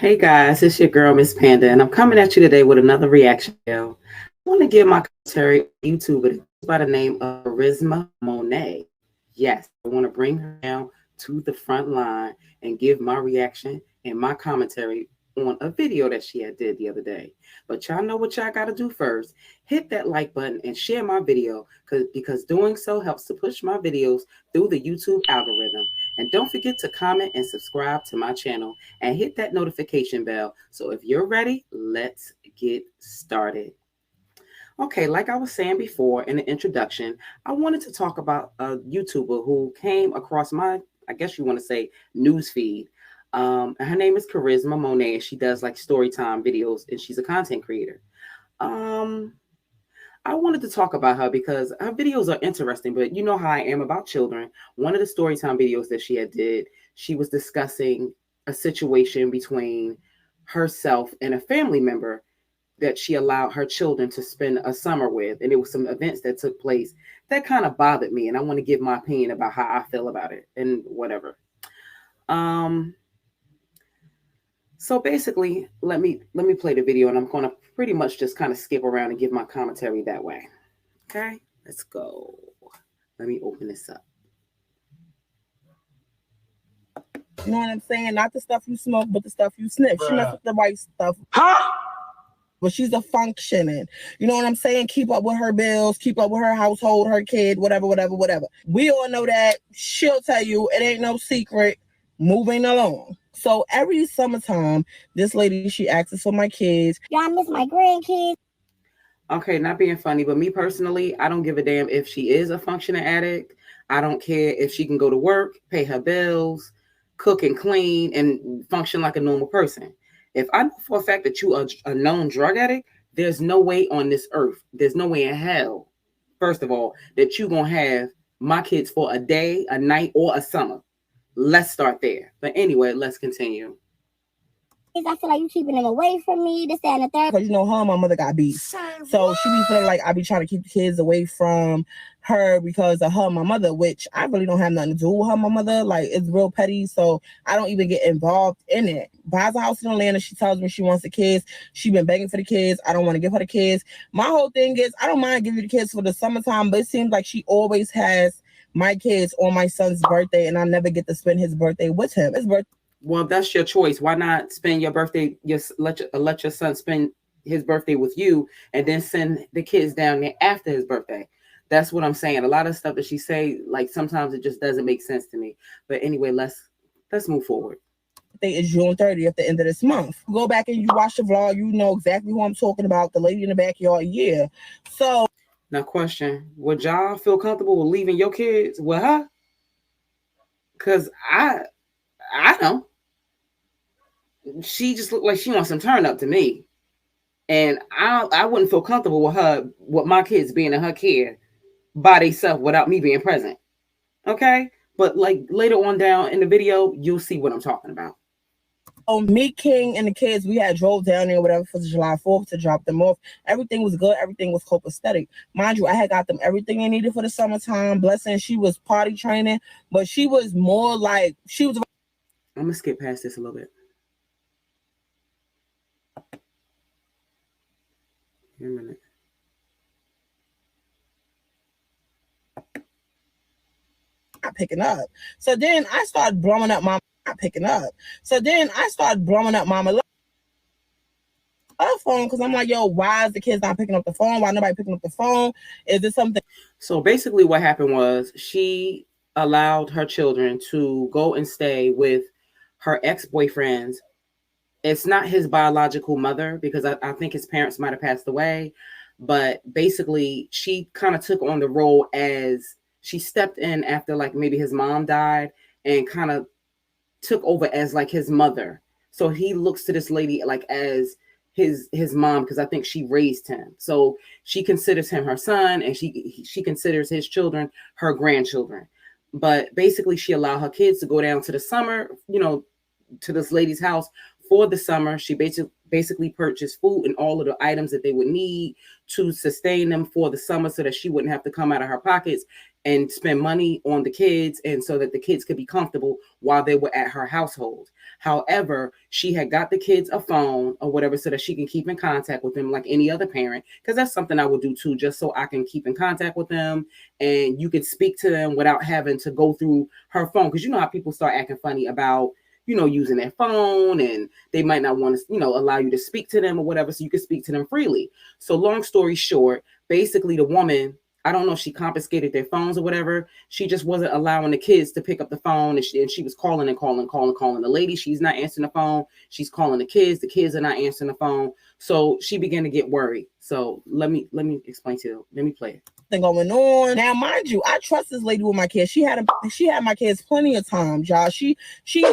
Hey guys, it's your girl Miss Panda, and I'm coming at you today with another reaction video. I want to give my commentary on YouTube, but it's by the name of Charisma Monaee. Yes, I want to bring her down to the front line and give my reaction and my commentary on a video that she had did the other day. But y'all know what y'all got to do first. Hit that like button and share my video because doing so helps to push my videos through the YouTube algorithm. And don't forget to comment and subscribe to my channel and hit that notification bell. So if you're ready, let's get started. Okay, like I was saying before in the introduction, I wanted to talk about a YouTuber who came across my, I guess you want to say, news feed. Her name is Charisma Monaee, and she does like story time videos, and she's a content creator. Um, I wanted to talk about her because her videos are interesting, but you know how I am about children. One of the storytime videos that she had did, she was discussing a situation between herself and a family member that she allowed her children to spend a summer with. And it was some events that took place that kind of bothered me. And I want to give my opinion about how I feel about it and whatever. Um, so basically, let me play the video, and I'm going to pretty much just kind of skip around and give my commentary that way. Okay, let's go. Let me open this up. You know what I'm saying? Not the stuff you smoke, but the stuff you sniff. She messed with the right stuff. Huh? But she's a functioning. You know what I'm saying? Keep up with her bills, keep up with her household, her kid, whatever. We all know that. She'll tell you it ain't no secret. Moving along. So every summertime, this lady, she asks for my kids. Y'all, I miss my grandkids. Okay, not being funny, but me personally, I don't give a damn if she is a functioning addict. I don't care if she can go to work, pay her bills, cook and clean, and function like a normal person. If I know for a fact that you are a known drug addict, there's no way on this earth, there's no way in hell, first of all, that you're going to have my kids for a day, a night, or a summer. Let's start there. But anyway, let's continue. I feel like you keeping them away from me, this, that, and the third. Because you know her and my mother got beat. So she be feeling like I be trying to keep the kids away from her because of her and my mother, which I really don't have nothing to do with her and my mother. Like, it's real petty, so I don't even get involved in it. Buys a house in Atlanta. She tells me she wants the kids. She been begging for the kids. I don't want to give her the kids. My whole thing is I don't mind giving you the kids for the summertime, but it seems like she always has my kids on my son's birthday, and I never get to spend his birthday with him. His birthday. Well, that's your choice. Why not spend your birthday? Let your son spend his birthday with you, and then send the kids down there after his birthday. That's what I'm saying. A lot of stuff that she say, like sometimes it just doesn't make sense to me. But anyway, let's move forward. Is June 30th, the end of this month. Go back and you watch the vlog, you know exactly who I'm talking about. The lady in the backyard. Yeah. So now, question: would y'all feel comfortable with leaving your kids with her? Cause I don't. She just looked like she wants some turn up to me, and I wouldn't feel comfortable with her, with my kids being in her care by themselves without me being present. Okay, but like later on down in the video, you'll see what I'm talking about. Me, King, and the kids, we had drove down there, whatever, for July 4th to drop them off. Everything was good. Everything was copacetic. Mind you, I had got them everything they needed for the summertime. Blessing, she was potty training, but she was more like, she was. I'm going to skip past this a little bit. Here a minute. Not picking up. So then I started blowing up Mama. Not picking up. So then I started blowing up Mama her phone, because I'm like, yo, why is the kids not picking up the phone? Why nobody picking up the phone? Is this something? So basically what happened was she allowed her children to go and stay with her ex-boyfriends. It's not his biological mother, because I think his parents might have passed away. But basically, she kind of took on the role as she stepped in after like maybe his mom died and kind of took over as like his mother. So he looks to this lady like as his mom, because I think she raised him. So she considers him her son, and she considers his children her grandchildren. But basically, she allowed her kids to go down to the summer, to this lady's house for the summer. She basically purchased food and all of the items that they would need to sustain them for the summer, so that she wouldn't have to come out of her pockets and spend money on the kids, and so that the kids could be comfortable while they were at her household. However, she had got the kids a phone or whatever so that she can keep in contact with them like any other parent, because that's something I would do too, just so I can keep in contact with them and you could speak to them without having to go through her phone. Because you know how people start acting funny about, you know, using their phone, and they might not want to, you know, allow you to speak to them or whatever, so you can speak to them freely. So long story short, basically the woman, I don't know if she confiscated their phones or whatever. She just wasn't allowing the kids to pick up the phone, and she was calling the lady. She's not answering the phone. She's calling the kids. The kids are not answering the phone. So she began to get worried. So let me explain to you. Let me play it. Going on now, mind you, I trust this lady with my kids. She had my kids plenty of times, y'all. She's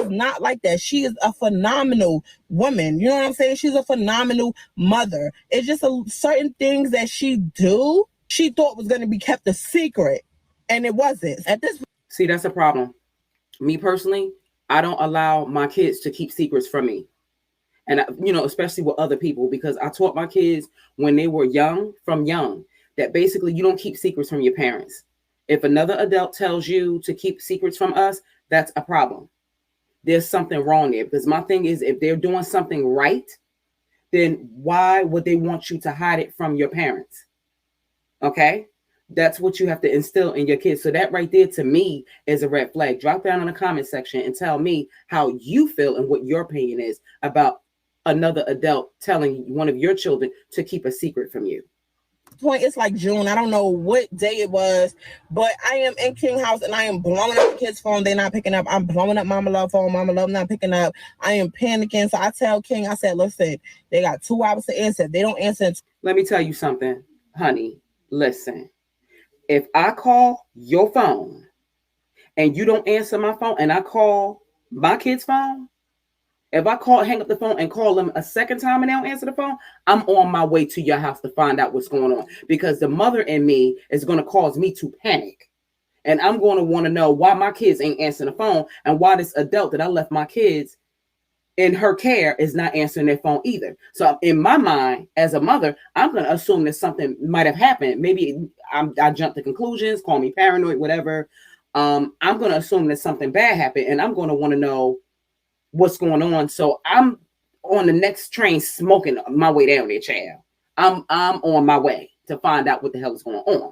not like that. She is a phenomenal woman. You know what I'm saying? She's a phenomenal mother. It's just certain things that she thought was going to be kept a secret, and it wasn't. See, that's a problem. Me personally, I don't allow my kids to keep secrets from me. And, you know, especially with other people, because I taught my kids when they were young, that basically you don't keep secrets from your parents. If another adult tells you to keep secrets from us, that's a problem. There's something wrong there. Because my thing is, if they're doing something right, then why would they want you to hide it from your parents? Okay? That's what you have to instill in your kids. So that right there to me is a red flag. Drop down in the comment section and tell me how you feel and what your opinion is about another adult telling one of your children to keep a secret from you. Point, it's like June. I don't know what day it was, but I am in King house and I am blowing up the kids' phone. They're not picking up. I'm blowing up Mama Love phone. Mama Love not picking up. I am panicking. So I tell King, I said, listen, they got 2 hours to answer. If they don't answer. Let me tell you something, honey. Listen, if I call your phone and you don't answer my phone and I call my kid's phone, if I hang up the phone and call them a second time and they don't answer the phone, I'm on my way to your house to find out what's going on, because the mother in me is going to cause me to panic. And I'm going to want to know why my kids ain't answering the phone and why this adult that I left my kids in her care is not answering their phone either. So in my mind, as a mother, I'm going to assume that something might have happened. Maybe I jumped to conclusions, call me paranoid, whatever. I'm going to assume that something bad happened, and I'm going to want to know what's going on. So I'm on the next train smoking my way down there, child. I'm on my way to find out what the hell is going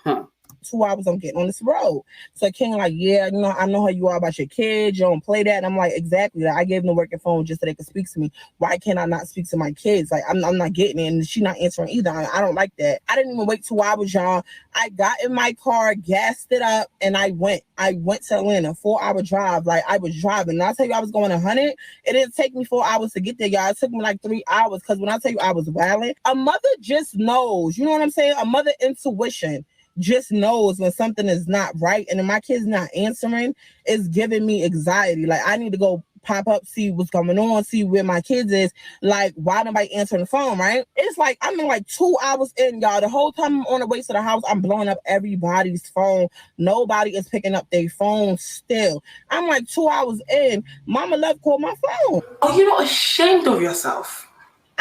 on. 2 hours I'm getting on this road. So King like, yeah, you know, I know how you are about your kids. You don't play that. And I'm like, exactly. I gave them the working phone just so they could speak to me. Why can't I not speak to my kids? Like, I'm not getting it, and she not answering either. I don't like that. I didn't even wait 2 hours, y'all. I got in my car, gassed it up, and I went to Atlanta. 4-hour drive. Like, I was driving. And I tell you, I was going 100. It didn't take me 4 hours to get there, y'all. It took me like 3 hours, because when I tell you I was wilding, a mother just knows. You know what I'm saying? A mother intuition just knows when something is not right, and if my kid's not answering, it's giving me anxiety. Like, I need to go pop up, see what's going on, see where my kids is. Like, why nobody answering the phone, right? It's like I'm in like 2 hours in, y'all. The whole time I'm on the way to the house, I'm blowing up everybody's phone. Nobody is picking up their phone still. I'm like 2 hours in. Mama Love called my phone. Are you not ashamed of yourself?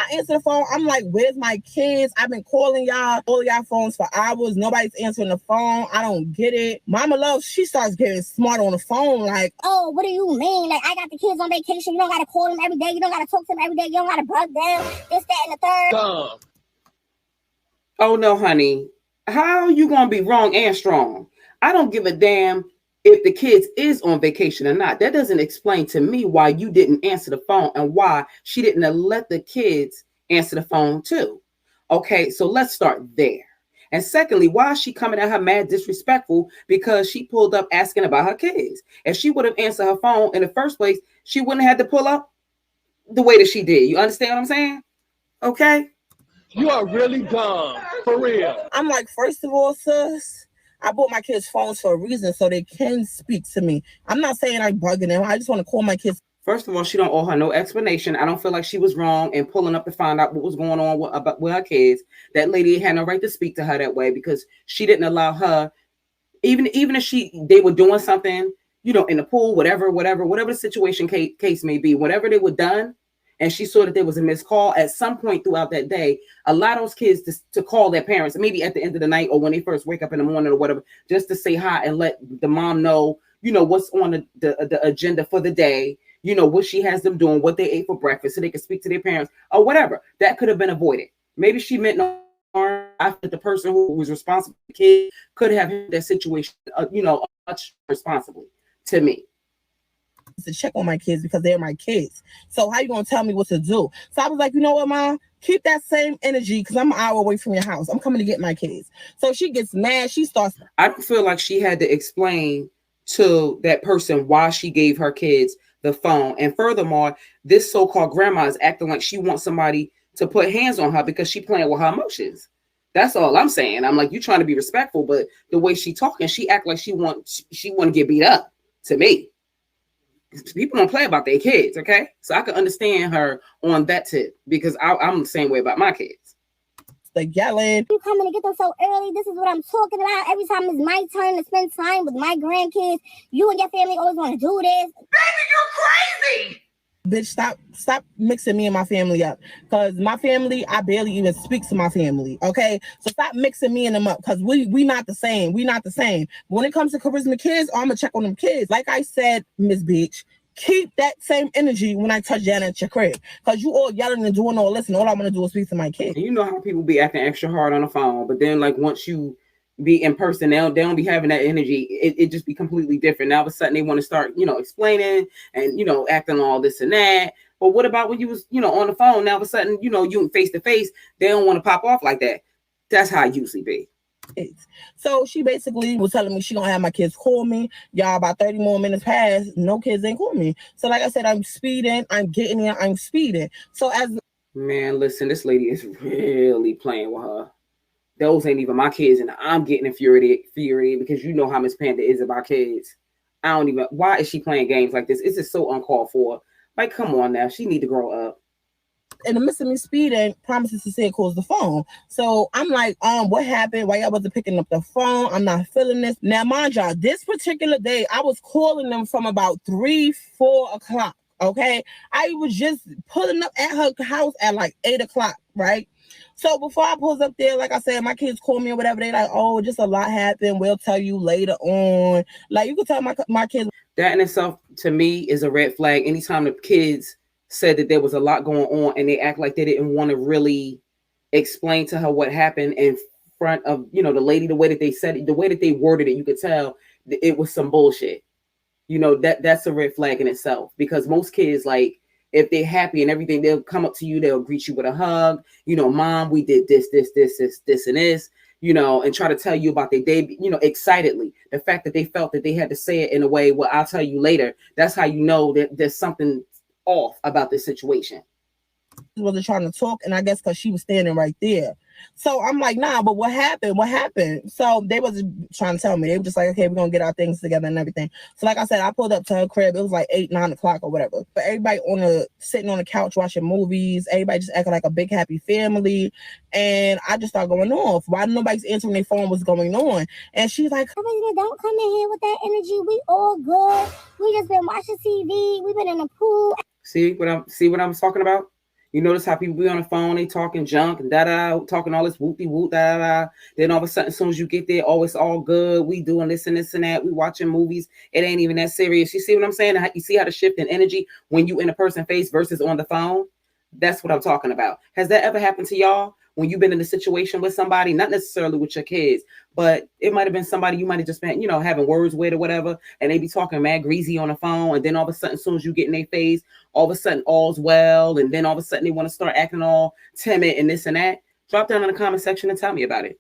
I answer the phone. I'm like, where's my kids? I've been calling y'all, all y'all phones for hours. Nobody's answering the phone. I don't get it. Mama Love, she starts getting smart on the phone. Like, oh, what do you mean? Like, I got the kids on vacation. You don't got to call them every day. You don't got to talk to them every day. You don't got to bug them. This, that, and the third. Oh, no, honey. How are you going to be wrong and strong? I don't give a damn if the kids is on vacation or not. That doesn't explain to me why you didn't answer the phone and why she didn't let the kids answer the phone too. Okay, so let's start there. And secondly, why is she coming at her mad disrespectful because she pulled up asking about her kids? If she would have answered her phone in the first place, she wouldn't have had to pull up the way that she did. You understand what I'm saying? Okay? You are really dumb, for real. I'm like, first of all, sis, I bought my kids phones for a reason so they can speak to me. I'm not saying I'm bugging them. I just want to call my kids. First of all, she don't owe her no explanation. I don't feel like she was wrong in pulling up to find out what was going on with her kids. That lady had no right to speak to her that way because she didn't allow her, even if they were doing something, you know, in the pool, whatever the situation case may be, whatever they were done, and she saw that there was a missed call at some point throughout that day, allow those kids to call their parents, maybe at the end of the night or when they first wake up in the morning or whatever, just to say hi and let the mom know, you know, what's on the agenda for the day. what she has them doing, what they ate for breakfast, so they could speak to their parents or whatever. That could have been avoided. Maybe she meant no harm. I think the person who was responsible for the kid could have handled that situation, much responsibly to me. To check on my kids because they're my kids. So how you gonna tell me what to do? So I was like, you know what, Mom? Keep that same energy because I'm an hour away from your house. I'm coming to get my kids. So she gets mad. She starts. I don't feel like she had to explain to that person why she gave her kids the phone. And furthermore, this so-called grandma is acting like she wants somebody to put hands on her because she playing with her emotions. That's all I'm saying. I'm like, you trying to be respectful, but the way she talking, she act like she want to get beat up to me. People don't play about their kids, okay? So I can understand her on that tip because I'm the same way about my kids. Like yelling. You coming to get them so early? This is what I'm talking about. Every time it's my turn to spend time with my grandkids, you and your family always want to do this. Baby, you're crazy. Bitch, stop mixing me and my family up. Because my family, I barely even speak to my family. Okay? So stop mixing me and them up. Because we not the same. We not the same. But when it comes to Charisma kids, I'm gonna check on them kids. Like I said, Miss Beach, keep that same energy when I touch down at your crib. Because you all yelling and doing all this, and all I want to do is speak to my kids. And you know how people be acting extra hard on the phone, but then like once you be in person, they don't be having that energy. It just be completely different. Now all of a sudden they want to start, explaining and acting all this and that. But what about when you was, on the phone? Now all of a sudden, you face to face, they don't want to pop off like that. That's how it usually be. So she basically was telling me she gonna have my kids call me. Y'all, about 30 more minutes past, no kids ain't call me. So like I said, I'm speeding, I'm getting there, I'm speeding. So man, listen, this lady is really playing with her. Those ain't even my kids, and I'm getting infuriated because you know how Miss Panda is about kids. Why is she playing games like this? It's just so uncalled for. Like, come on now, she need to grow up. In the midst of me speeding, promises to say it calls the phone. So I'm like, what happened? Why y'all wasn't picking up the phone? I'm not feeling this. Now, mind y'all, this particular day, I was calling them from about 3, 4 o'clock. Okay. I was just pulling up at her house at like 8 o'clock, right? So before I pulls up there, like I said, my kids call me or whatever. They like, oh, just a lot happened. We'll tell you later on. Like, you can tell my kids. That in itself, to me, is a red flag. Anytime the kids said that there was a lot going on and they act like they didn't want to really explain to her what happened in front of, the lady, the way that they said it, the way that they worded it, you could tell it was some bullshit. That's a red flag in itself because most kids, like, if they're happy and everything, they'll come up to you, they'll greet you with a hug, Mom, we did this, and this, and try to tell you about their day, excitedly. The fact that they felt that they had to say it in a way, well, I'll tell you later. That's how you know that there's something off about this situation. Wasn't trying to talk, and I guess because she was standing right there. So I'm like, nah, but what happened? So they wasn't trying to tell me. They were just like, okay, we're gonna get our things together and everything. So like I said, I pulled up to her crib. It was like 8, 9 o'clock or whatever. But everybody sitting on the couch watching movies. Everybody just acting like a big happy family. And I just started going off. Why nobody's answering their phone? What's going on? And she's like, don't come in here with that energy. We all good. We just been watching TV. We've been in the pool. See what I'm talking about? You notice how people be on the phone, they talking junk and talking all this whoopty-whoop, da-da-da. Then all of a sudden, as soon as you get there, oh, it's all good. We doing this and this and that. We watching movies. It ain't even that serious. You see what I'm saying? You see how the shift in energy when you in a person's face versus on the phone? That's what I'm talking about. Has that ever happened to y'all? When you've been in a situation with somebody, not necessarily with your kids, but it might have been somebody you might have just been, having words with or whatever, and they be talking mad greasy on the phone, and then all of a sudden, as soon as you get in their face, all of a sudden all's well, and then all of a sudden they want to start acting all timid and this and that. Drop down in the comment section and tell me about it.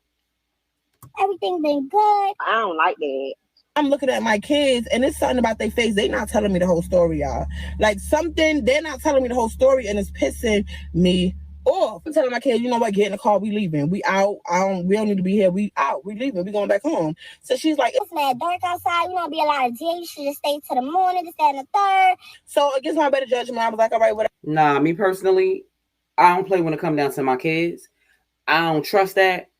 Everything been good. I don't like that. I'm looking at my kids, and it's something about their face. They not telling me the whole story, y'all. Like something, they're not telling me the whole story, and it's pissing me off. I'm telling my kids, you know what, get in the car, we leaving. We out. We don't need to be here. We out. We leaving. We going back home. So she's like, it's mad dark outside. We don't be a lot of day. You should just stay till the morning, this, that, and the third. So against my better judgment, I was like, all right, whatever. Nah, me personally, I don't play when it comes down to my kids. I don't trust that.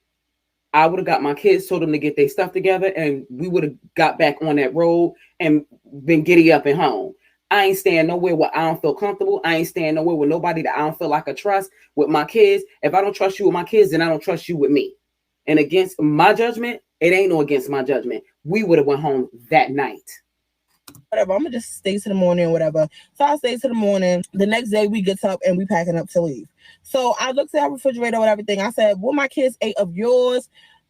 I would have got my kids, told them to get their stuff together, and we would have got back on that road and been giddy up and home. I ain't staying nowhere where I don't feel comfortable. I ain't staying nowhere with nobody that I don't feel like I trust with my kids. If I don't trust you with my kids, then I don't trust you with me. And against my judgment, it ain't no against my judgment. We would have went home that night. whatever, I'm gonna just stay to the morning or whatever. So I stay to the morning. The next day we get up and we packing up to leave. So I looked at our refrigerator with everything. I said, what my kids ate of yours?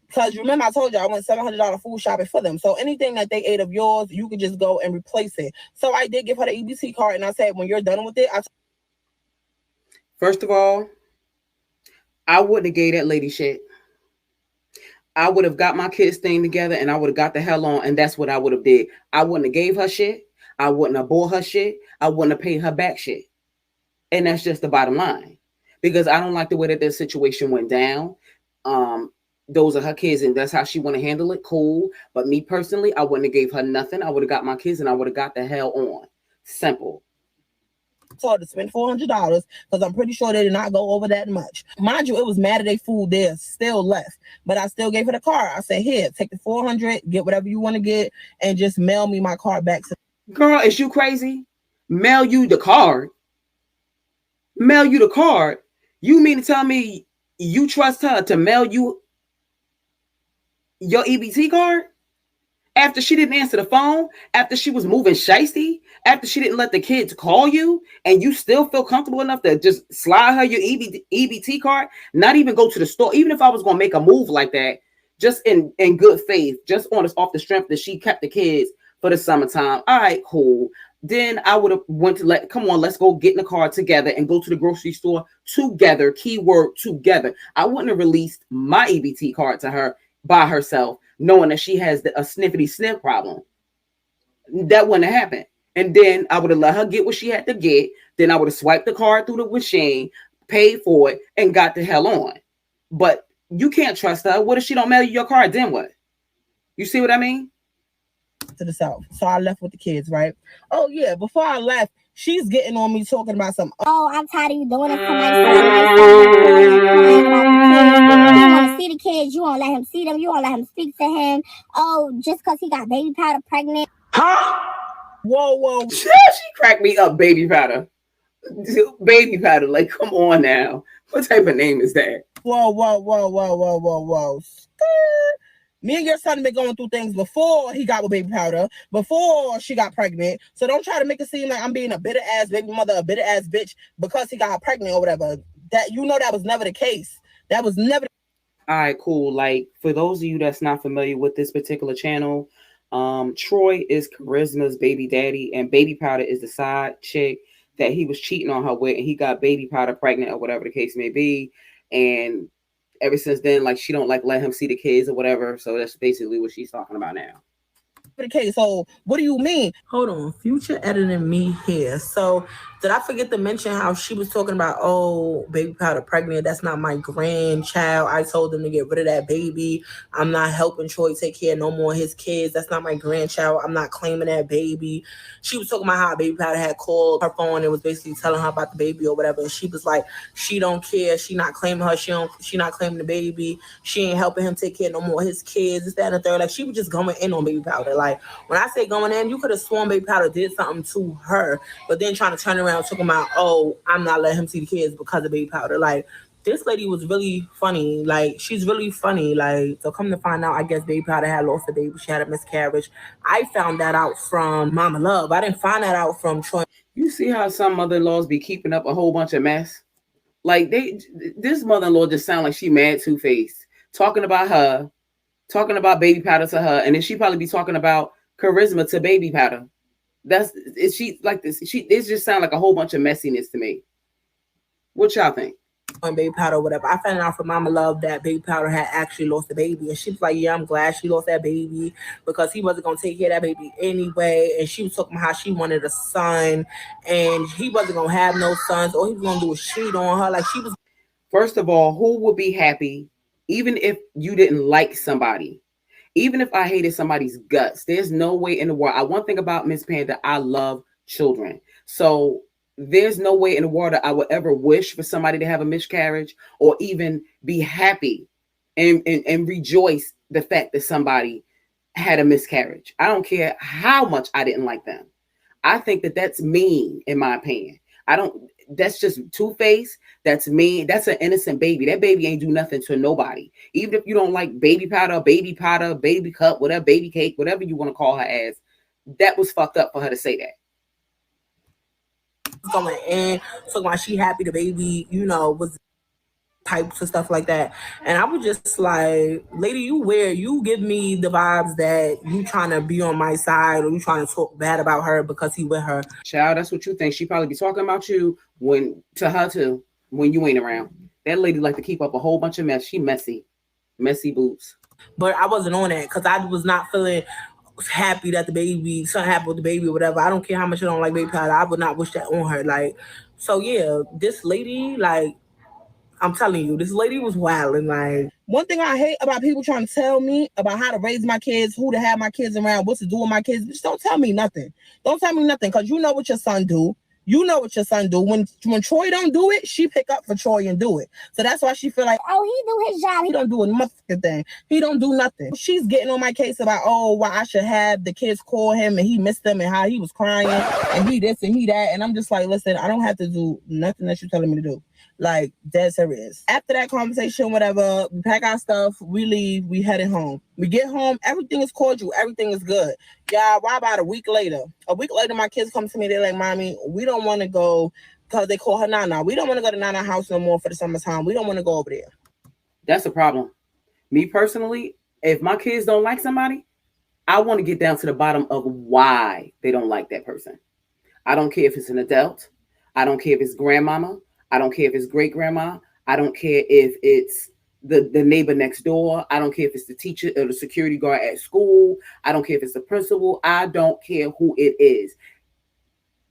Because remember, I told you I went $700 food shopping for them. So anything that they ate of yours, you could just go and replace it. So I did give her the EBT card, and I said, when you're done with it, First of all, I wouldn't have gave that lady shit. I would have got my kids thing together and I would have got the hell on, and that's what I would have did. I wouldn't have gave her shit. I wouldn't have bought her shit. I wouldn't have paid her back shit. And that's just the bottom line. Because I don't like the way that this situation went down. Those are her kids and that's how she want to handle it. Cool. But me personally, I wouldn't have gave her nothing. I would have got my kids and I would have got the hell on. Simple. To spend $400 because I'm pretty sure they did not go over that much. Mind you, it was Saturday food there still left, but I still gave her the card. I said, here, take the $400, get whatever you want to get, and just mail me my card back. Girl, is you crazy? Mail you the card? Mail you the card? You mean to tell me you trust her to mail you your EBT card? After she didn't answer the phone, after she was moving shiesty, after she didn't let the kids call you, and you still feel comfortable enough to just slide her your EBT card, not even go to the store. Even if I was going to make a move like that, just in good faith, just off the strength that she kept the kids for the summertime. All right, cool. Then I would have went to come on, let's go get in the car together and go to the grocery store together. Keyword together. I wouldn't have released my EBT card to her by herself, knowing that she has a sniffity sniff problem. That wouldn't have happened. And then I would have let her get what she had to get. Then I would have swiped the card through the machine, paid for it, and got the hell on. But you can't trust her. What if she don't mail you your card? Then what? You see what I mean? To the south. So I left with the kids, right? Oh yeah, before I left, she's getting on me talking about some. Oh, I'm tired of you doing this to my son. My son crying about the kids. He want to see the kids. You won't let him see them. You won't let him speak to him. Oh, just because he got baby powder pregnant. Huh? Whoa. She cracked me up, baby powder. Baby powder. Like, come on now. What type of name is that? Whoa. Me and your son have been going through things before he got with baby powder, before she got pregnant. So don't try to make it seem like I'm being a bitter ass baby mother, a bitter ass bitch because he got her pregnant or whatever. That that was never the case. That was never. All right, cool. Like, for those of you that's not familiar with this particular channel, Troy is Charisma's baby daddy, and Baby Powder is the side chick that he was cheating on her with, and he got Baby Powder pregnant or whatever the case may be. And ever since then, like, she don't like let him see the kids or whatever. So that's basically what she's talking about now. Okay, so what do you mean? Hold on, future editing me here. So did I forget to mention how she was talking about, oh, baby powder pregnant? That's not my grandchild. I told them to get rid of that baby. I'm not helping Troy take care no more of his kids. That's not my grandchild. I'm not claiming that baby. She was talking about how baby powder had called her phone and was basically telling her about the baby or whatever. And she was like, she don't care. She not claiming her. She not claiming the baby. She ain't helping him take care no more of his kids. This, that, and the third. Like, she was just going in on baby powder. Like, when I say going in, you could have sworn baby powder did something to her, but then trying to turn around talking about, oh, I'm not letting him see the kids because of baby powder. Like, this lady was really funny. Like, she's really funny. Like, so come to find out, I guess baby powder had lost a baby. She had a miscarriage. I found that out from Mama Love. I didn't find that out from Troy. You see how some mother-in-laws be keeping up a whole bunch of mess? Like, this mother-in-law just sound like she mad two-faced, talking about her, talking about baby powder to her, and then she probably be talking about Charisma to baby powder. She like this? It just sound like a whole bunch of messiness to me. What y'all think? On baby powder or whatever. I found out from Mama Love that baby powder had actually lost a baby, and she was like, yeah, I'm glad she lost that baby because he wasn't gonna take care of that baby anyway. And she was talking about how she wanted a son and he wasn't gonna have no sons, or he was gonna do a cheat on her. Like, she was. First of all, who would be happy even if you didn't like somebody? Even if I hated somebody's guts, there's no way in the world. One thing about Miss Panda, I love children. So there's no way in the world that I would ever wish for somebody to have a miscarriage or even be happy and rejoice the fact that somebody had a miscarriage. I don't care how much I didn't like them. I think that that's mean, in my opinion. That's just two-faced. That's mean. That's an innocent baby. That baby ain't do nothing to nobody. Even if you don't like baby powder, baby cup, whatever, baby cake, whatever you want to call her as, that was fucked up for her to say that. Going in, so why she happy the baby, was types of stuff like that. And I was just like, lady, you give me the vibes that you trying to be on my side or you trying to talk bad about her because he with her. Child, that's what you think. She probably be talking about you when you ain't around. That lady like to keep up a whole bunch of mess. She messy boots. But I wasn't on that because I was not feeling happy that something happened with the baby or whatever. I don't care how much I don't like baby powder. I would not wish that on her. Like, so yeah, this lady, like, I'm telling you, this lady was wilding. Like, one thing I hate about people trying to tell me about how to raise my kids, who to have my kids around, what to do with my kids. Just don't tell me nothing. Don't tell me nothing, because you know what your son do. You know what your son do. When Troy don't do it, she pick up for Troy and do it. So that's why she feel like, oh, he do his job. He don't do a motherfucking thing. He don't do nothing. She's getting on my case about, why I should have the kids call him and he missed them and how he was crying and he this and he that. And I'm just like, listen, I don't have to do nothing that you're telling me to do. Like, dead serious. After that conversation, whatever, we pack our stuff, we leave, we headed home. We get home, everything is cordial, everything is good. Yeah, why about a week later? A week later, my kids come to me, they're like, Mommy, we don't want to go, because they call her Nana. We don't want to go to Nana's house no more for the summertime. We don't want to go over there. That's a problem. Me personally, if my kids don't like somebody, I want to get down to the bottom of why they don't like that person. I don't care if it's an adult. I don't care if it's grandmama. I don't care if it's great grandma. I don't care if it's the neighbor next door. I don't care if it's the teacher or the security guard at school. I don't care if it's the principal. I don't care who it is.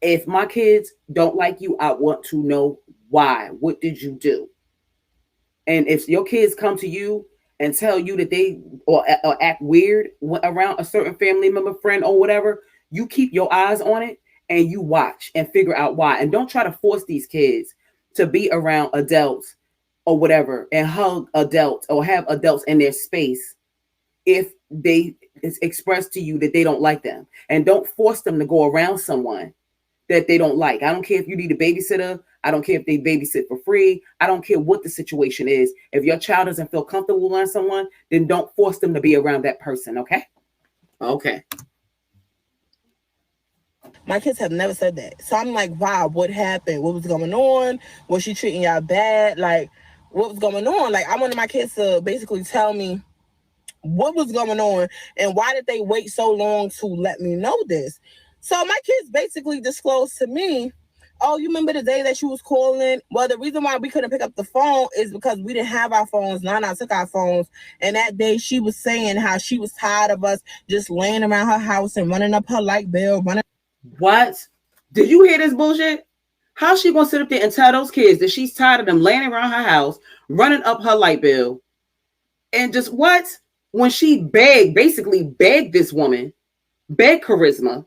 If my kids don't like you, I want to know why. What did you do? And if your kids come to you and tell you that they or act weird around a certain family member, friend, or whatever, you keep your eyes on it and you watch and figure out why. And don't try to force these kids to be around adults or whatever and hug adults or have adults in their space if they express to you that they don't like them. And don't force them to go around someone that they don't like. I don't care if you need a babysitter. I don't care if they babysit for free. I don't care what the situation is. If your child doesn't feel comfortable around someone, then don't force them to be around that person, okay? Okay. My kids have never said that. So I'm like, wow, what happened? What was going on? Was she treating y'all bad? Like, what was going on? Like, I wanted my kids to basically tell me what was going on and why did they wait so long to let me know this? So my kids basically disclosed to me, oh, you remember the day that she was calling? Well, the reason why we couldn't pick up the phone is because we didn't have our phones. Nana took our phones. And that day she was saying how she was tired of us just laying around her house and running up her light bill, What? Did you hear this bullshit? How's she gonna sit up there and tell those kids that she's tired of them laying around her house, running up her light bill, and just what? When she basically begged this woman, begged Charisma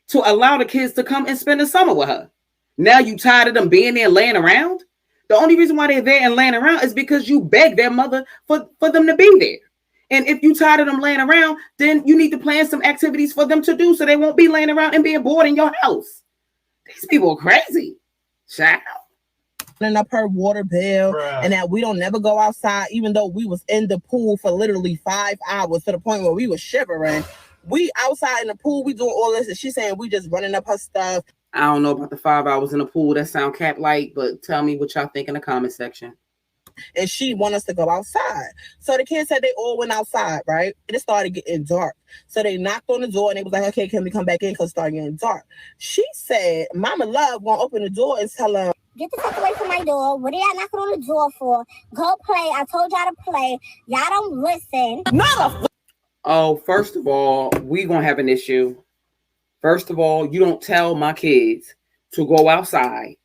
to allow the kids to come and spend the summer with her. Now you tired of them being there laying around? The only reason why they're there and laying around is because you begged their mother for them to be there. And if you tired of them laying around, then you need to plan some activities for them to do so they won't be laying around and being bored in your house. These people are crazy. Child. Up her water bill, and that we don't never go outside, even though we was in the pool for literally 5 hours to the point where we were shivering. We outside in the pool, we doing all this, and she's saying we just running up her stuff. I don't know about the 5 hours in the pool. That sound cap light, but tell me what y'all think in the comment section. And she want us to go outside. So the kids said they all went outside, right? And it started getting dark. So they knocked on the door and they was like, okay, can we come back in because it started getting dark? She said, Mama Love gonna open the door and tell her, get the fuck away from my door. What are y'all knocking on the door for? Go play. I told y'all to play. Y'all don't listen. Oh, first of all, we gonna have an issue. First of all, you don't tell my kids to go outside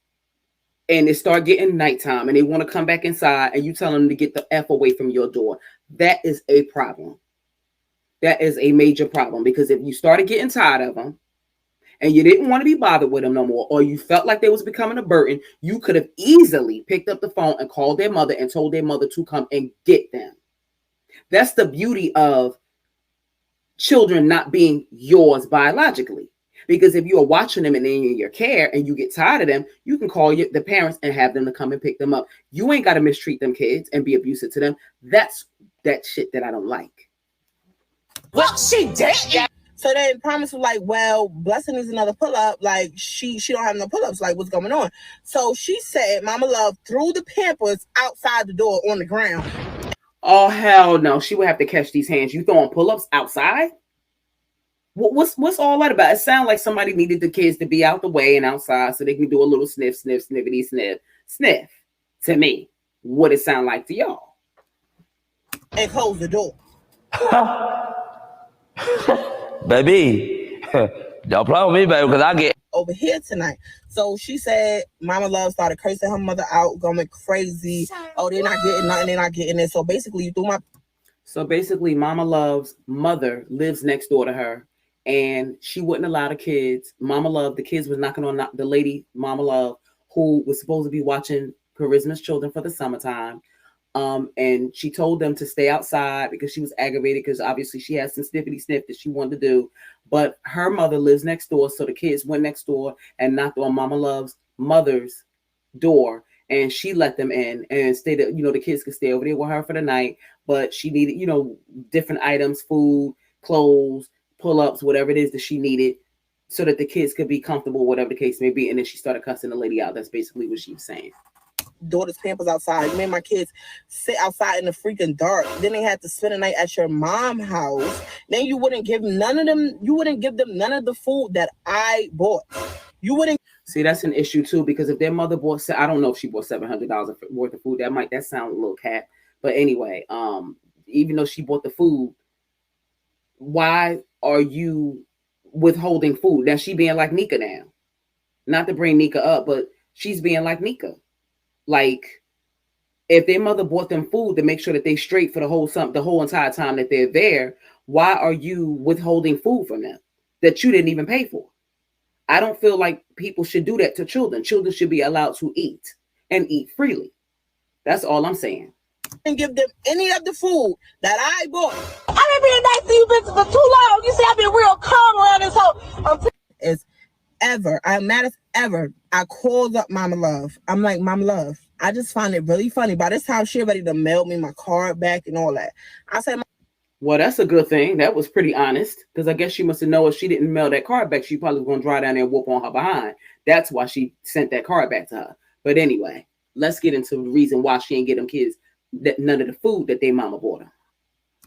and it start getting nighttime and they want to come back inside and you tell them to get the F away from your door. That is a problem. That is a major problem, because if you started getting tired of them and you didn't want to be bothered with them no more, or you felt like they was becoming a burden, you could have easily picked up the phone and called their mother and told their mother to come and get them. That's the beauty of children not being yours biologically. Because if you are watching them and they're in your care and you get tired of them, you can call the parents and have them to come and pick them up. You ain't got to mistreat them kids and be abusive to them. That's that shit that I don't like. Well, she did. So then Promise was like, well, Blessing needs another pull-up. Like, she don't have no pull-ups. Like, what's going on? So she said Mama Love threw the Pampers outside the door on the ground. Oh, hell no. She would have to catch these hands. You throwing pull-ups outside? What's all that about? It sounds like somebody needed the kids to be out the way and outside so they can do a little sniff, sniffity, sniff. To me, what it sound like to y'all? And close the door. Baby, don't play with me, baby, because I get over here tonight. So she said Mama Love started cursing her mother out, going crazy. Oh, they're not getting nothing, they're not getting it. So basically, Mama Love's mother lives next door to her, and she wouldn't allow the kids. The kids was knocking on the lady, Mama Love, who was supposed to be watching Charisma's children for the summertime. And she told them to stay outside because she was aggravated because obviously she had some sniffity sniff that she wanted to do. But her mother lives next door, so the kids went next door and knocked on Mama Love's mother's door, and she let them in and stayed. The kids could stay over there with her for the night, but she needed, different items, food, clothes, pull-ups, whatever it is that she needed, so that the kids could be comfortable, whatever the case may be. And then she started cussing the lady out. That's basically what she was saying. Daughter's Pampers outside. You made my kids sit outside in the freaking dark. Then they had to spend the night at your mom's house. Then you wouldn't give none of them. You wouldn't give them none of the food that I bought. You wouldn't. See, that's an issue too, because if their mother bought, I don't know if she bought $700 worth of food. That sound a little cat. But anyway, even though she bought the food, why are you withholding food? Now she being like Nika now. Not to bring Nika up, but she's being like Nika. Like, if their mother bought them food to make sure that they straight for the whole entire time that they're there, why are you withholding food from them that you didn't even pay for? I don't feel like people should do that to children. Children should be allowed to eat and eat freely. That's all I'm saying. And give them any of the food that I bought. I've been being nice to you bitches for too long. You see, I've been real calm around this whole. I'm mad as ever. I called up Mama Love. I'm like, Mama Love, I just find it really funny. By this time, she ready to mail me my card back and all that. I said, well, that's a good thing. That was pretty honest, because I guess she must have known if she didn't mail that card back, she probably was going to drive down there and whoop on her behind. That's why she sent that card back to her. But anyway, let's get into the reason why she ain't get them kids none of the food that their mama bought them.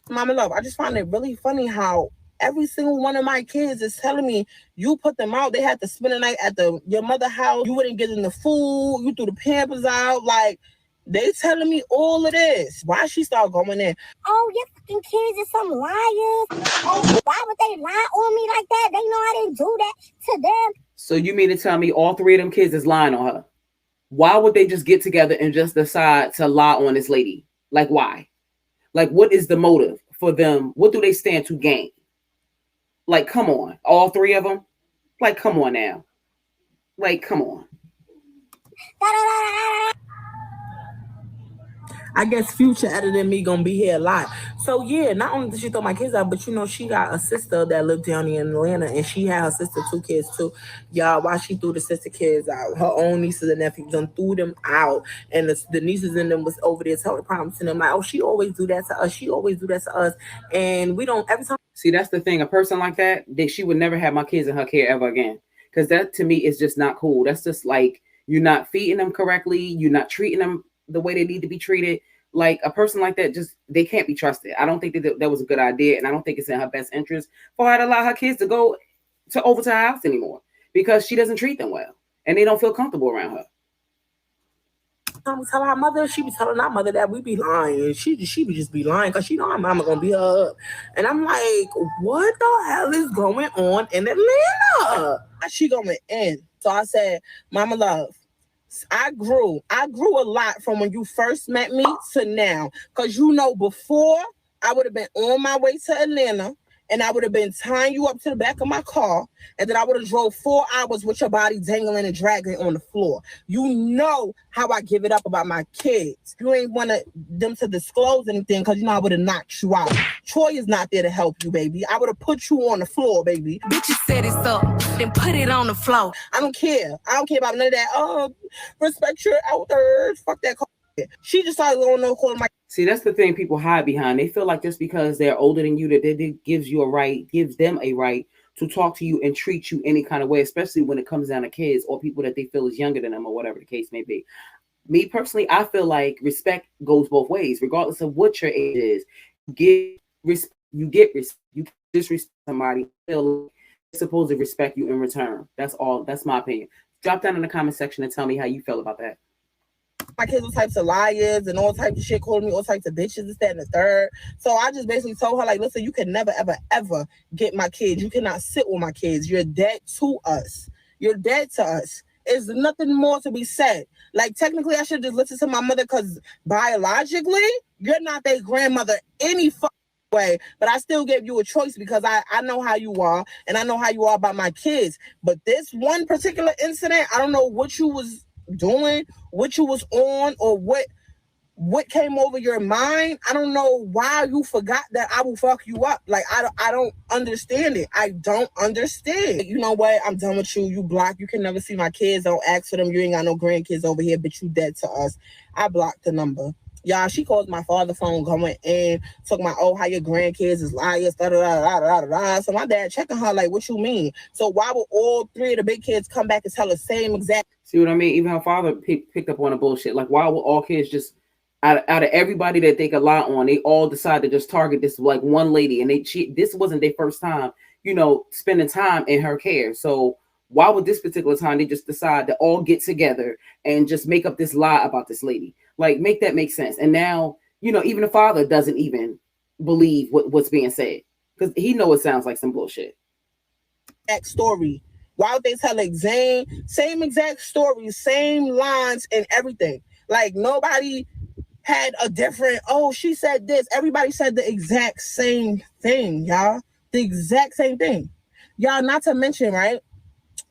Mama Love, I just find it really funny how every single one of my kids is telling me you put them out. They had to spend the night at your mother's house. You wouldn't get them the food. You threw the Pampers out. Like, they telling me all of this. Why she start going in? Oh, your fucking kids are some liars. Oh, why would they lie on me like that? They know I didn't do that to them. So you mean to tell me all three of them kids is lying on her? Why would they just get together and just decide to lie on this lady? Like, why? Like, what is the motive for them? What do they stand to gain? Like, come on. All three of them? Like, come on now. Like, come on. I guess Future editing me gonna be here a lot. So yeah, not only did she throw my kids out, but she got a sister that lived down here in Atlanta, and she had her sister 2 kids too. Y'all, why she threw the sister kids out? Her own nieces and nephews done threw them out, and the nieces and them was over there telling promising them like, oh, she always do that to us. She always do that to us, and we don't every time. See, that's the thing. A person like that, she would never have my kids in her care ever again, because that to me is just not cool. That's just like, you're not feeding them correctly. You're not treating them the way they need to be treated. Like, a person like that, they can't be trusted. I don't think that was a good idea, and I don't think it's in her best interest for her to allow her kids to go over to her house anymore, because she doesn't treat them well and they don't feel comfortable around her. I'm telling her mother, she be telling our mother that we be lying. She be just be lying because she know our mama gonna beat her up. And I'm like, what the hell is going on in Atlanta? She going in. So I said, Mama Love, I grew a lot from when you first met me to now. Because before I would have been on my way to Atlanta, and I would have been tying you up to the back of my car, and then I would have drove 4 hours with your body dangling and dragging on the floor. You know how I give it up about my kids. You ain't want them to disclose anything, because I would have knocked you out. Troy is not there to help you, baby. I would have put you on the floor, baby. Bitches set it up, then put it on the floor. I don't care. I don't care about none of that. Oh, respect your elders. Fuck that. She just started calling my See, that's the thing people hide behind. They feel like just because they're older than you, that it gives them a right to talk to you and treat you any kind of way, especially when it comes down to kids or people that they feel is younger than them or whatever the case may be. Me personally, I feel like respect goes both ways, regardless of what your age is. You get respect. You disrespect somebody, feel like they're supposed to respect you in return. That's all. That's my opinion. Drop down in the comment section and tell me how you feel about that. My kids all types of liars and all types of shit, calling me all types of bitches, this, that, and the third. So I just basically told her, like, listen, you can never, ever, ever get my kids. You cannot sit with my kids. You're dead to us. You're dead to us. There's nothing more to be said. Like, technically, I should just listen to my mother because biologically, you're not their grandmother any way, but I still gave you a choice because I know how you are and I know how you are about my kids. But this one particular incident, I don't know what you was doing, what you was on, or what came over your mind. I don't know why you forgot that I will fuck you up. Like, I don't understand it. I don't understand. You know what? I'm done with you. You blocked. You can never see my kids. Don't ask for them. You ain't got no grandkids over here, but you dead to us. I blocked the number. Y'all, she calls my father's phone going in, talking about, oh, how your grandkids is liars, da-da-da-da-da-da-da. So my dad checking her like, what you mean? So why would all three of the big kids come back and tell the same exact... See what I mean? Even her father picked up on the bullshit. Like, why would all kids just, out of everybody that they could lie on, they all decide to just target this, like, one lady, and this wasn't their first time, spending time in her care. So why would this particular time they just decide to all get together and just make up this lie about this lady? Like, make that make sense. And now, even the father doesn't even believe what's being said because he knows it sounds like some bullshit. That story. Why would they tell the same exact story, same lines and everything? Like, nobody had a different, oh, she said this. Everybody said the exact same thing, y'all. The exact same thing. Y'all, not to mention, right,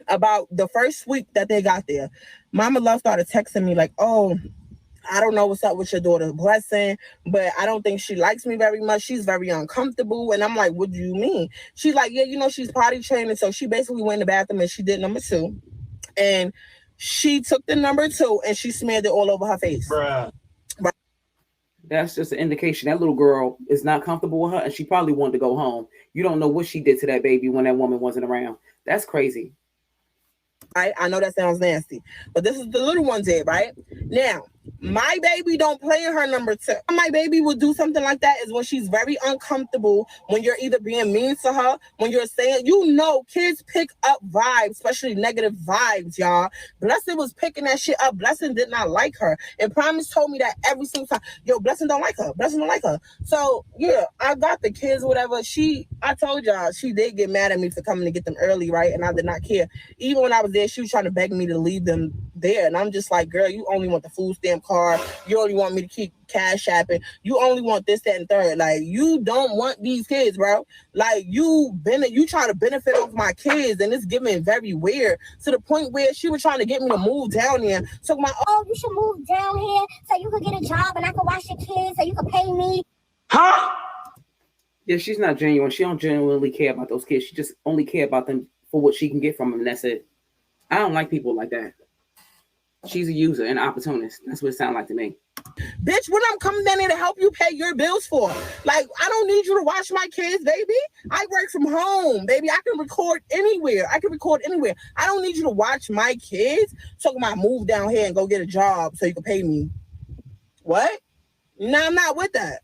about the first week that they got there, Mama Love started texting me like, oh, I don't know what's up with your daughter Blessing, but I don't think she likes me very much. She's very uncomfortable. And I'm like, what do you mean? She's like, yeah, she's potty training. So she basically went in the bathroom and she did number 2. And she took the number 2 and she smeared it all over her face. Bruh. That's just an indication that little girl is not comfortable with her and she probably wanted to go home. You don't know what she did to that baby when that woman wasn't around. That's crazy. Right? I know that sounds nasty, but this is the little one did, right? Now, my baby don't play in her number 2. My baby will do something like that is when she's very uncomfortable, when you're either being mean to her, when you're saying, kids pick up vibes, especially negative vibes, y'all. Blessing was picking that shit up. Blessing did not like her. And Promise told me that every single time. Yo, Blessing don't like her. Blessing don't like her. So, yeah, I got the kids, whatever. I told y'all, she did get mad at me for coming to get them early, right? And I did not care. Even when I was there, she was trying to beg me to leave them there. And I'm just like, girl, you only want the food stamp card. You only want me to keep cash shopping. You only want this, that, and third. Like, you don't want these kids, bro. Like, you trying to benefit off my kids, and it's getting very weird to the point where she was trying to get me to move down here. So you should move down here so you could get a job and I could watch your kids so you could pay me. Huh? Yeah, she's not genuine. She don't genuinely care about those kids. She just only care about them for what she can get from them, and that's it. I don't like people like that. She's a user and opportunist. That's what it sounds like to me. Bitch, what I'm coming down here to help you pay your bills for? Like, I don't need you to watch my kids, baby. I work from home, baby. I can record anywhere. I don't need you to watch my kids. Talking about move down here and go get a job so you can pay me. What? No, I'm not with that.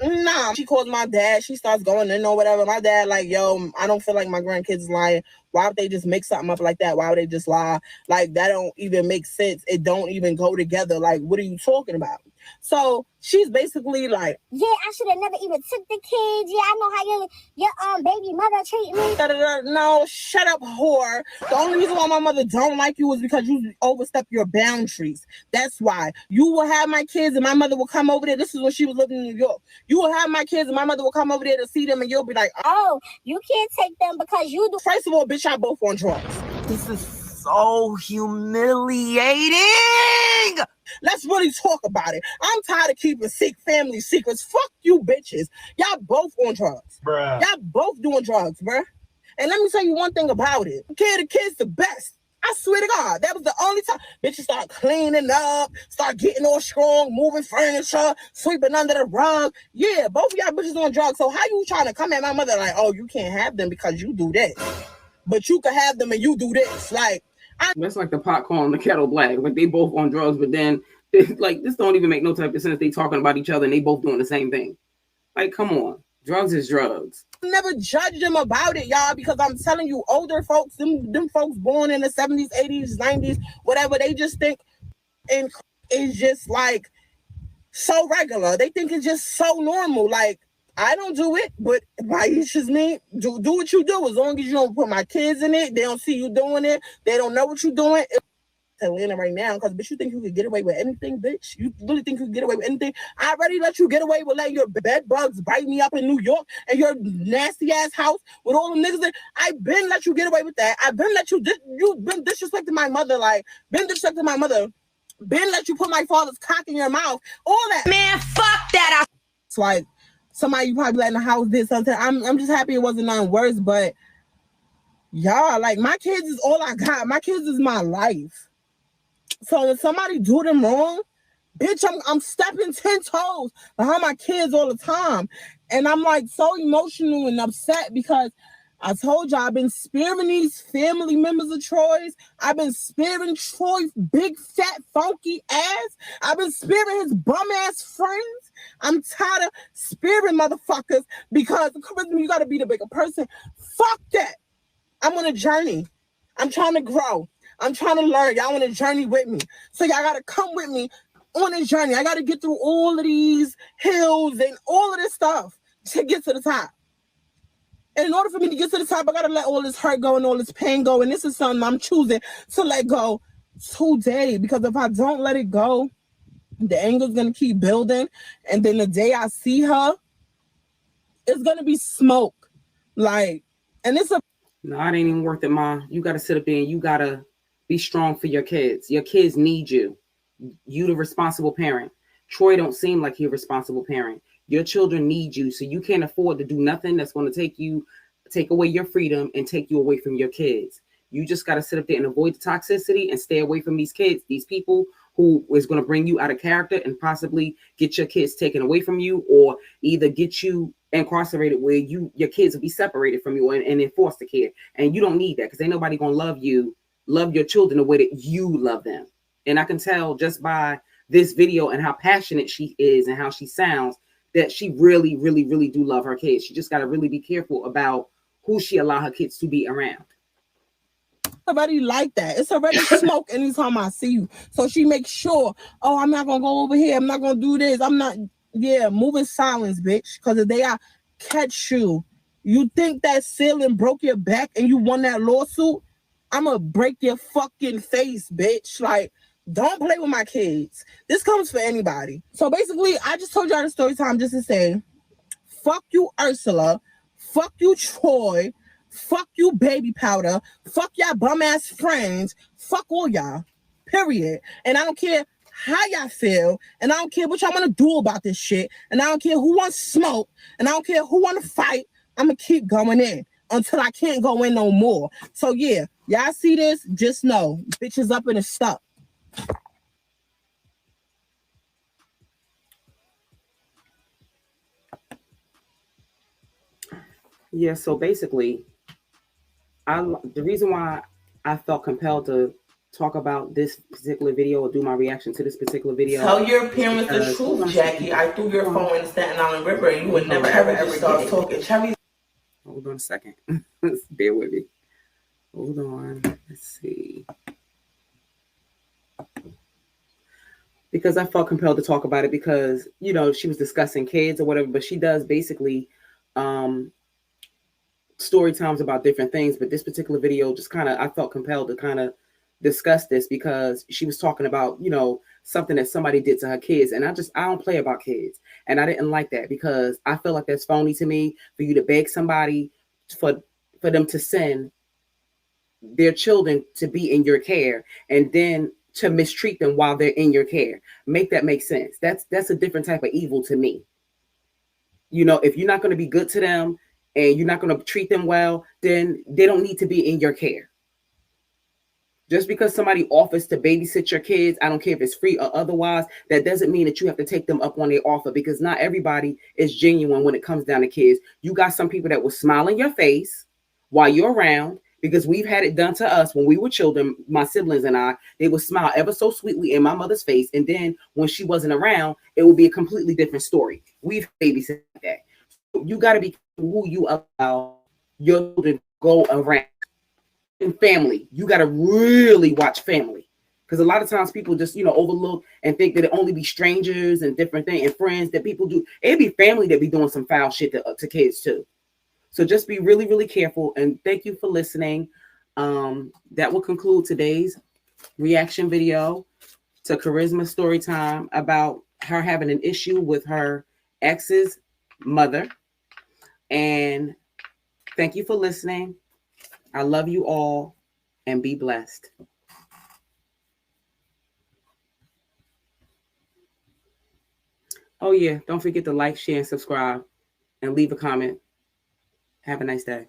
Nah. She calls my dad. She starts going in or whatever. My dad like, yo, I don't feel like my grandkids is lying. Why would they just make something up like that? Why would they just lie? Like, that don't even make sense. It don't even go together. Like, what are you talking about? So she's basically like, yeah, I should have never even took the kids. Yeah, I know how your baby mother treated me. No, shut up, whore. The only reason why my mother don't like you is because you overstep your boundaries. That's why. You will have my kids and my mother will come over there. This is when she was living in New York. You will have my kids and my mother will come over there to see them and you'll be like, oh, you can't take them because you do. First of all, bitch, I both on drugs. This is so humiliating. Let's really talk about it. I'm tired of keeping family secrets. Fuck you, bitches. Y'all both on drugs. Bruh. Y'all both doing drugs, bruh. And let me tell you one thing about it. Okay, the kid's the best. I swear swear to God, that was the only time bitches start cleaning up, start getting all strong, moving furniture, sweeping under the rug. Yeah, both of y'all bitches on drugs. So how you trying to come at my mother like, oh, you can't have them because you do this, but you can have them and you do this? Like, that's like the pot calling the kettle black. Like they both on drugs, but then like this don't even make no type of sense. They talking about each other and they both doing the same thing. Like, come on, drugs is drugs. Never judge them about it, y'all, because I'm telling you, older folks, them folks born in the 70s, 80s, 90s, whatever, they just think and it's just like so regular. They think it's just so normal. Like, I don't do it, but by each is me. Do what you do. As long as you don't put my kids in it, they don't see you doing it. They don't know what you're doing. Atlanta right now, because bitch, you think you could get away with anything, bitch? You really think you could get away with anything? I already let you get away with letting your bed bugs bite me up in New York and your nasty ass house with all the niggas in. I've been let you get away with that. I've been let you you've been disrespecting my mother, like been disrespecting my mother. Been let you put my father's cock in your mouth. All that. Man, fuck that. It's like somebody you probably let in the house did something. I'm just happy it wasn't none worse, but y'all, like, my kids is all I got. My kids is my life. So when somebody do them wrong, bitch, I'm stepping 10 toes behind my kids all the time. And I'm like so emotional and upset because I told y'all I've been sparing these family members of Troy's. I've been sparing Troy's big, fat, funky ass. I've been sparing his bum ass friends. I'm tired of sparing motherfuckers because you gotta be the bigger person. Fuck that. I'm on a journey. I'm trying to grow. I'm trying to learn. Y'all on a journey with me. So y'all gotta come with me on this journey. I gotta get through all of these hills and all of this stuff to get to the top. And in order for me to get to the top, I gotta let all this hurt go and all this pain go. And this is something I'm choosing to let go today. Because if I don't let it go, the anger's gonna keep building. And then the day I see her, it's gonna be smoke. Like, and it's a no, it ain't even worth it, Ma. You gotta sit up there and you gotta be strong for your kids. Your kids need you. You the responsible parent. Troy don't seem like he a responsible parent. Your children need you, so you can't afford to do nothing that's going to take away your freedom and take you away from your kids. You just got to sit up there and avoid the toxicity and stay away from these kids, these people who is going to bring you out of character and possibly get your kids taken away from you, or either get you incarcerated where your kids will be separated from you and in foster care. And you don't need that, because ain't nobody going to love your children the way that you love them. And I can tell just by this video and how passionate she is and how she sounds that she really, really, really do love her kids. She just got to really be careful about who she allow her kids to be around. Already like that. It's already smoke anytime I see you. So she makes sure, oh, I'm not going to go over here. I'm not going to do this. I'm not, move in silence, bitch. Because if they catch you, you think that ceiling broke your back and you won that lawsuit, I'm going to break your fucking face, bitch. Like, don't play with my kids. This comes for anybody. So basically, I just told y'all the story time just to say, fuck you, Ursula. Fuck you, Troy. Fuck you, baby powder. Fuck y'all bum ass friends. Fuck all y'all. Period. And I don't care how y'all feel. And I don't care what y'all want to do about this shit. And I don't care who wants smoke. And I don't care who want to fight. I'm going to keep going in until I can't go in no more. So yeah, y'all see this? Just know, bitches up in the stuff. Yeah, so basically, the reason why I felt compelled to talk about this particular video or do my reaction to this particular video. Tell your parents the truth, Jackie. I threw your phone in the Staten Island River and you would never ever start talking. Cherry. Hold on a second. Bear with me. Hold on. Let's see. Because I felt compelled to talk about it because, she was discussing kids or whatever, but she does basically story times about different things. But this particular video just I felt compelled to kind of discuss this because she was talking about, something that somebody did to her kids. And I don't play about kids. And I didn't like that because I feel like that's phony to me for you to beg somebody for them to send their children to be in your care and then to mistreat them while they're in your care. Make that make sense. That's a different type of evil to me. If you're not going to be good to them and you're not going to treat them well, then they don't need to be in your care. Just because somebody offers to babysit your kids, I don't care if it's free or otherwise, that doesn't mean that you have to take them up on their offer, because not everybody is genuine when it comes down to kids. You got some people that will smile in your face while you're around, because we've had it done to us when we were children, my siblings and I. They would smile ever so sweetly in my mother's face, and then when she wasn't around, it would be a completely different story. We've babysat that. You got to be who you allow your children to go around. In family, you got to really watch family, because a lot of times people just overlook and think that it only be strangers and different things and friends that people do. It'd be family that be doing some foul shit to kids too. So just be really, really careful. And thank you for listening. That will conclude today's reaction video to Charisma's story time about her having an issue with her ex's mother. And thank you for listening. I love you all, and be blessed. Oh yeah, don't forget to like, share, and subscribe, and leave a comment. Have a nice day.